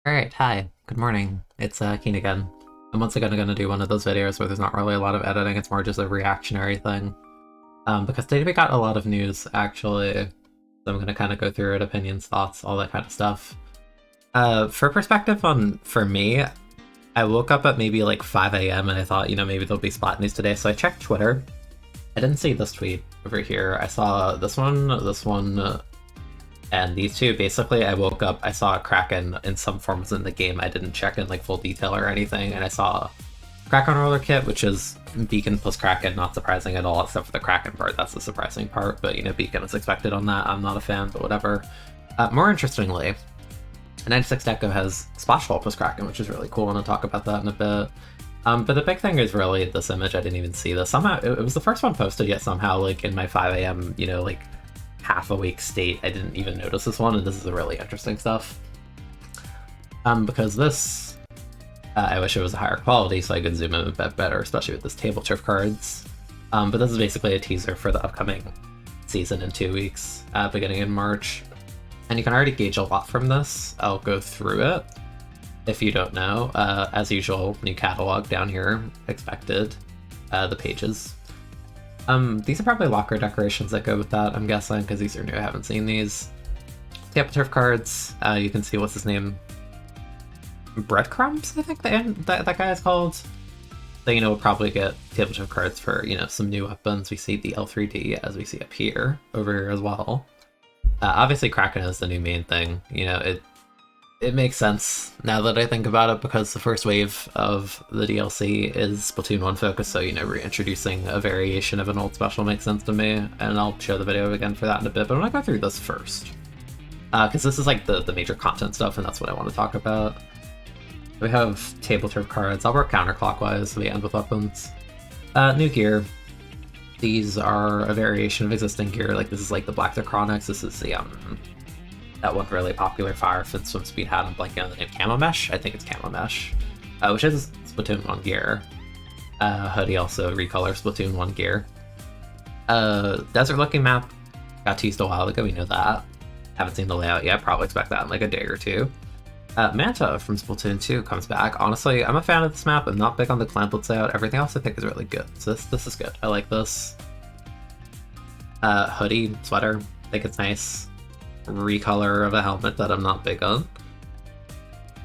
Alright, hi. Good morning. It's Keen again. I'm once again gonna do one of those videos where there's not really a lot of editing, it's more just a reactionary thing. Because today we got a lot of news, actually. So I'm gonna kind of go through it, opinions, thoughts, all that kind of stuff. For perspective for me, I woke up at maybe like 5 a.m. and I thought, maybe there'll be Splat news today, so I checked Twitter. I didn't see this tweet over here. I saw this one, and these two. Basically, I woke up, I saw a Kraken in some forms in the game. I didn't check in like full detail or anything, and I saw Kraken roller kit, which is Beacon plus Kraken, not surprising at all, except for the Kraken part. That's the surprising part, but Beacon is expected on that. I'm not a fan, but whatever. More interestingly, 96 Deco has Splash Ball plus Kraken, which is really cool, and I'll talk about that in a bit. But the big thing is really this image. I didn't even see this. Somehow, it was the first one posted, yet somehow, like, in my 5 a.m., like, half awake state, I didn't even notice this one, and this is the really interesting stuff. Because this, I wish it was a higher quality so I could zoom in a bit better, especially with this table turf cards. But this is basically a teaser for the upcoming season in 2 weeks, beginning in March. And you can already gauge a lot from this. I'll go through it. If you don't know, as usual, new catalog down here, expected, the pages. These are probably locker decorations that go with that, I'm guessing, because these are new, I haven't seen these. Table turf cards, you can see, what's his name? Breadcrumbs, I think that guy is called. So, we'll probably get table turf cards for, some new weapons. We see the L3D, as we see up here, over here as well. Obviously, Kraken is the new main thing. It makes sense now that I think about it, because the first wave of the DLC is Splatoon 1 focus, so, reintroducing a variation of an old special makes sense to me, and I'll show the video again for that in a bit, but I'm gonna go through this first. Because this is like the major content stuff, and that's what I want to talk about. We have table turf cards. I'll work counterclockwise so we end with weapons. New gear. These are a variation of existing gear, like this is like the Black Chronics, this is the, that one really popular Fire Fin Swim Speed hat. I'm blanking on the name. Camo Mesh? I think it's Camo Mesh. Which is Splatoon 1 gear. Hoodie also recolor Splatoon 1 gear. Desert looking map. Got teased a while ago, we know that. Haven't seen the layout yet, probably expect that in like a day or two. Manta from Splatoon 2 comes back. Honestly, I'm a fan of this map. I'm not big on the Clamplets layout. Everything else I think is really good. So this is good. I like this. Hoodie, sweater. I think it's nice. Recolor of a helmet that I'm not big on.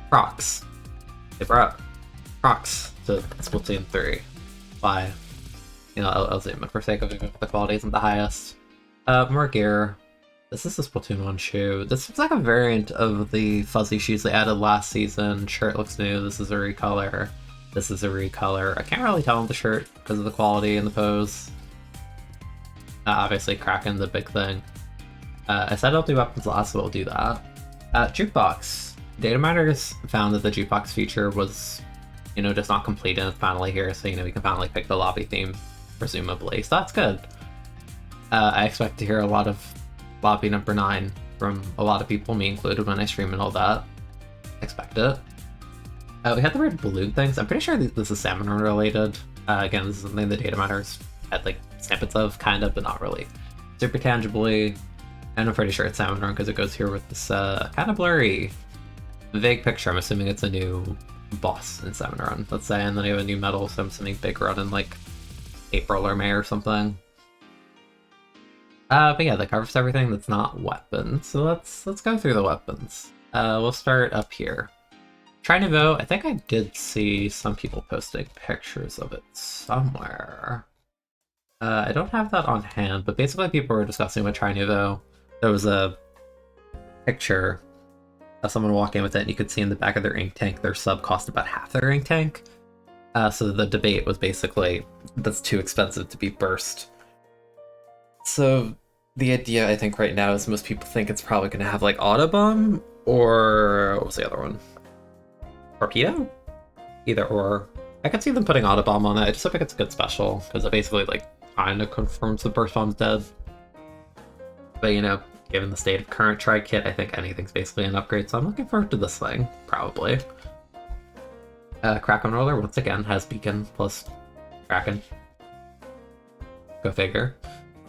Crocs. They brought Crocs to Splatoon 3. Why? I'll zoom in for sake of the quality isn't the highest. More gear. This is a Splatoon 1 shoe. This looks like a variant of the fuzzy shoes they added last season. Shirt looks new. This is a recolor. This is a recolor. I can't really tell on the shirt because of the quality and the pose. Obviously, Kraken, the big thing. I said I'll do weapons last, so we'll do that. Jukebox. Data miners found that the jukebox feature was, just not complete, and it's finally here, so, we can finally pick the lobby theme, presumably. So that's good. I expect to hear a lot of lobby number 9 from a lot of people, me included, when I stream and all that. Expect it. We had the weird balloon things. I'm pretty sure this is Salmon Run related. Again, this is something the data miners had, like, snippets of, kind of, but not really super tangibly. And I'm pretty sure it's Salmon Run because it goes here with this kind of blurry, vague picture. I'm assuming it's a new boss in Salmon Run, let's say, and then you have a new medal, so I'm assuming big run in like April or May or something. But yeah, that covers everything that's not weapons. So let's go through the weapons. We'll start up here. Try Nouveau. I think I did see some people posting pictures of it somewhere. I don't have that on hand, but basically people were discussing with Try Nouveau. There was a picture of someone walking with it, and you could see in the back of their ink tank their sub cost about half their ink tank. So the debate was basically, that's too expensive to be burst. So the idea, I think, right now is most people think it's probably going to have like Autobomb, or what was the other one? Torpedo? Either or. I could see them putting Autobomb on it. I just hope it gets a good special, because it basically like kind of confirms the burst bomb's dead. But given the state of current tri-kit, I think anything's basically an upgrade, so I'm looking forward to this thing, probably. Kraken Roller, once again, has Beacon plus Kraken. Go figure.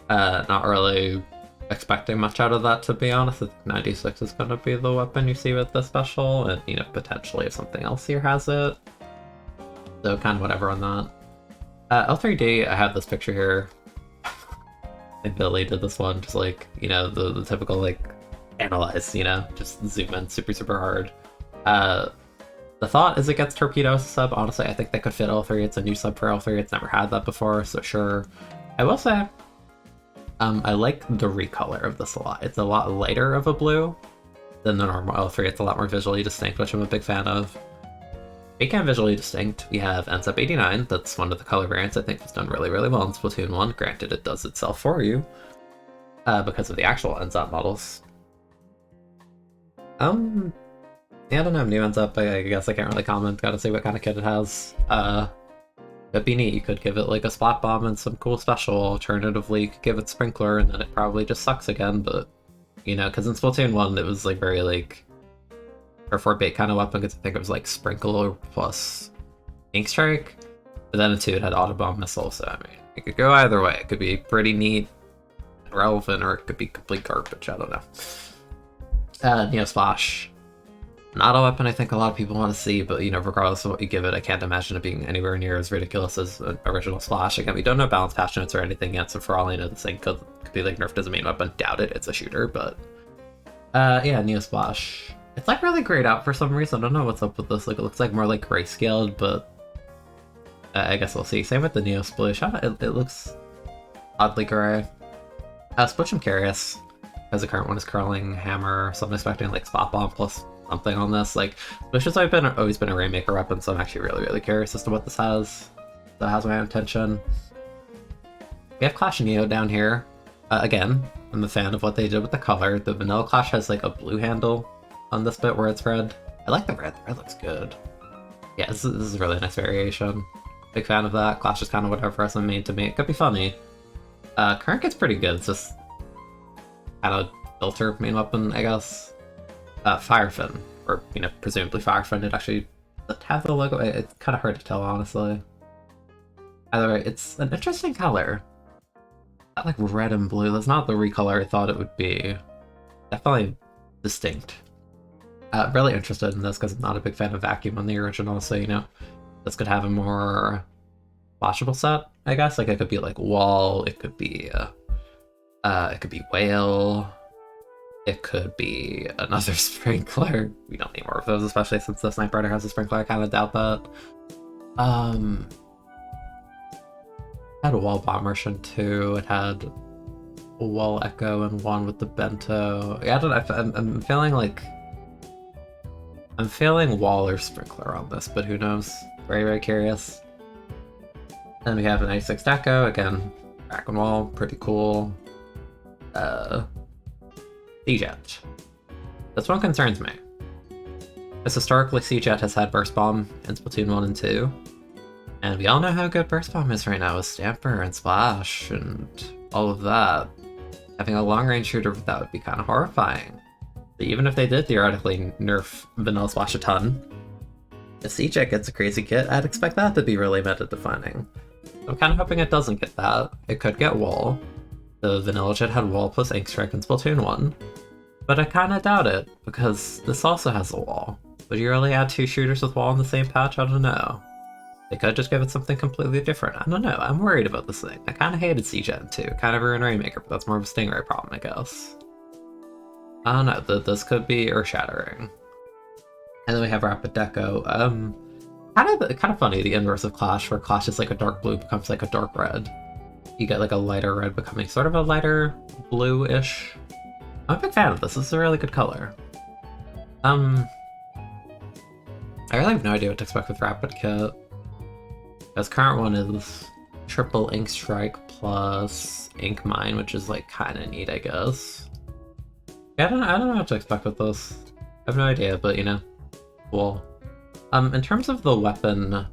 Not really expecting much out of that, to be honest. I think 96 is going to be the weapon you see with the special, and, you know, potentially if something else here has it. So kind of whatever on that. L3D, I have this picture here. I think Billy did this one, just like, you know, the typical, like, analyze, you know, just zoom in super hard. The thought is it gets Torpedo as a sub. Honestly, I think they could fit L3. It's a new sub for L3. It's never had that before, so sure. I will say, I like the recolor of this a lot. It's a lot lighter of a blue than the normal L3. It's a lot more visually distinct, which I'm a big fan of. Speaking of visually distinct, we have NSUP 89. That's one of the color variants I think was done really well in Splatoon 1. Granted, it does itself for you because of the actual NSUP models. Yeah, I don't know, new NSUP, I guess I can't really comment. Gotta see what kind of kit it has. It'd be neat. You could give it like a splat bomb and some cool special. Alternatively, you could give it Sprinkler and then it probably just sucks again, but, you know, because in Splatoon 1 it was like very like or 4-bait kind of weapon, because I think it was like Sprinkler plus Ink Strike. But then in 2 it had Autobomb Missile, so I mean, it could go either way. It could be pretty neat and relevant, or it could be complete garbage, I don't know. Neo Splash. Not a weapon I think a lot of people want to see, but, you know, regardless of what you give it, I can't imagine it being anywhere near as ridiculous as an original Splash. Again, we don't know balance passionates or anything yet, so for all I know, this thing could be like nerfed as a main weapon. Doubt it, it's a shooter, but... yeah, Neo Splash. It's like really grayed out for some reason. I don't know what's up with this. Like, it looks like more like grayscaled, but... I guess we'll see. Same with the Neo Splish. It looks oddly gray. Splish, I'm curious, because the current one is Curling Hammer, so I'm expecting like Spot Bomb plus something on this. Like, Splish has always been a Rainmaker weapon, so I'm actually really curious as to what this has. That has my attention. We have Clash Neo down here. Again, I'm a fan of what they did with the color. The Vanilla Clash has like a blue handle on this bit where it's red. I like the red. The red looks good. Yeah, this is a really nice variation. Big fan of that. Clash is kind of whatever as a main to me. It could be funny. Current gets pretty good. It's just kind of filter main weapon, I guess. Firefin, or, you know, presumably Firefin. It actually have the logo. It's kind of hard to tell, honestly. Either way, it's an interesting color. Not like red and blue. That's not the recolor I thought it would be. Definitely distinct. Really interested in this because I'm not a big fan of Vacuum on the original, so, you know, this could have a more washable set, I guess. Like, it could be like Wall, it could be Whale, it could be another Sprinkler. We don't need more of those, especially since the Sniper Rider has a Sprinkler. I kind of doubt that. It had a Wall Bomb Merchant too. It had a Wall Echo and one with the Bento. Yeah, I don't know. I'm feeling like I'm feeling Wall or Sprinkler on this, but who knows? Very curious. Then we have an 96 Deco, again, back on Wall, pretty cool. C-Jet. This one concerns me. Because historically, C-Jet has had Burst Bomb in Splatoon 1 and 2. And we all know how good Burst Bomb is right now with Stamper and Splash and all of that. Having a long-range shooter with that would be kind of horrifying. But even if they did theoretically nerf Vanilla Splash a ton, if C-Jet gets a crazy kit, I'd expect that to be really meta-defining. I'm kind of hoping it doesn't get that. It could get Wall. The Vanilla Jet had Wall plus Ink Strike in Splatoon 1. But I kind of doubt it, because this also has a Wall. Would you really add 2 shooters with Wall in the same patch? I don't know. They could just give it something completely different. I don't know. I'm worried about this thing. I kind of hated C-Jet too. Kind of ruined Rainmaker, but that's more of a Stingray problem, I guess. I don't know. This could be earth-shattering. And then we have Rapid Deco. Kind of funny, the inverse of Clash, where Clash is like a dark blue becomes like a dark red. You get like a lighter red becoming sort of a lighter blue-ish. I'm a big fan of this. This is a really good color. I really have no idea what to expect with Rapid Kit. This current one is triple Ink Strike plus Ink Mine, which is like kind of neat, I guess. Yeah, I don't know what to expect with this. I have no idea, but you know, cool. In terms of the weapon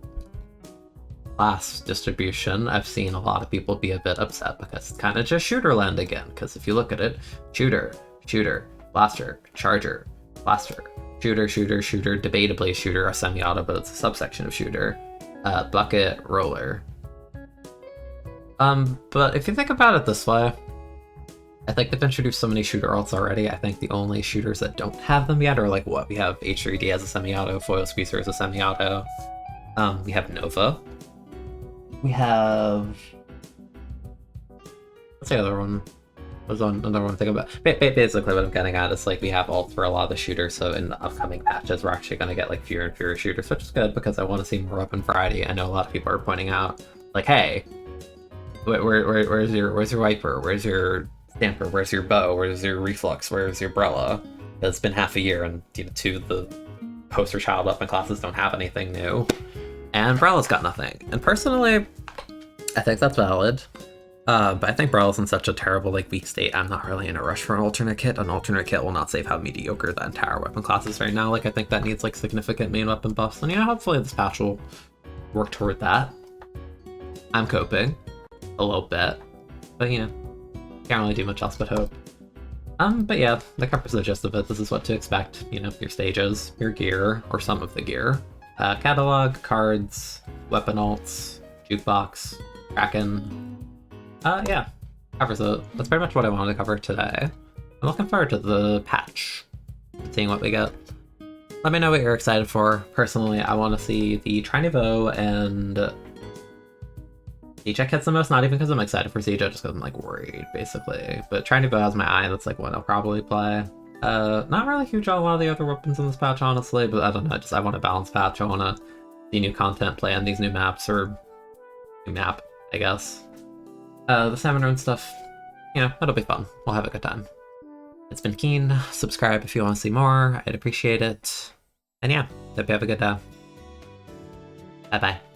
class distribution, I've seen a lot of people be a bit upset because it's kind of just shooter land again. Because if you look at it, shooter, blaster, charger, blaster, shooter, debatably shooter, a semi-auto, but it's a subsection of shooter. Bucket, roller. But if you think about it this way, I think they've introduced so many shooter alts already. I think the only shooters that don't have them yet are like what? We have H3D as a semi-auto, Foil Squeezer as a semi-auto. We have Nova. We have... What's the other one? Was on another one thing about basically what I'm getting at is like we have alts for a lot of the shooters, so in the upcoming patches we're actually going to get like fewer and fewer shooters, which is good because I want to see more weapon variety. I know a lot of people are pointing out like, hey, where's your wiper, where's your stamper, where's your bow, where's your reflux, where's your brella? It's been half a year and two of the poster child weapon classes don't have anything new, and Brella's got nothing. And personally, I think that's valid. But I think Brella's in such a terrible, like, weak state, I'm not really in a rush for an alternate kit. An alternate kit will not save how mediocre the entire weapon class is right now. Like, I think that needs, like, significant main weapon buffs. And, hopefully this patch will work toward that. I'm coping. A little bit. But, can't really do much else but hope. But yeah, that covers the gist of it. This is what to expect. Your stages, your gear, or some of the gear. Catalog, cards, weapon alts, jukebox, Kraken. Yeah, covers it. That's pretty much what I wanted to cover today. I'm looking forward to the patch, seeing what we get. Let me know what you're excited for. Personally, I want to see the Tri-Niveau and Siege hits the most, not even because I'm excited for Siege, just because I'm, like, worried, basically. But Tri-Niveau has my eye, that's, like, what I'll probably play. Not really huge on a lot of the other weapons in this patch, honestly, but I don't know, I want a balanced patch. I want to see new content, play on these new maps, or new map, I guess. The Salmon Run stuff, it'll be fun. We'll have a good time. It's been Keen. Subscribe if you want to see more. I'd appreciate it. And yeah, hope you have a good day. Bye-bye.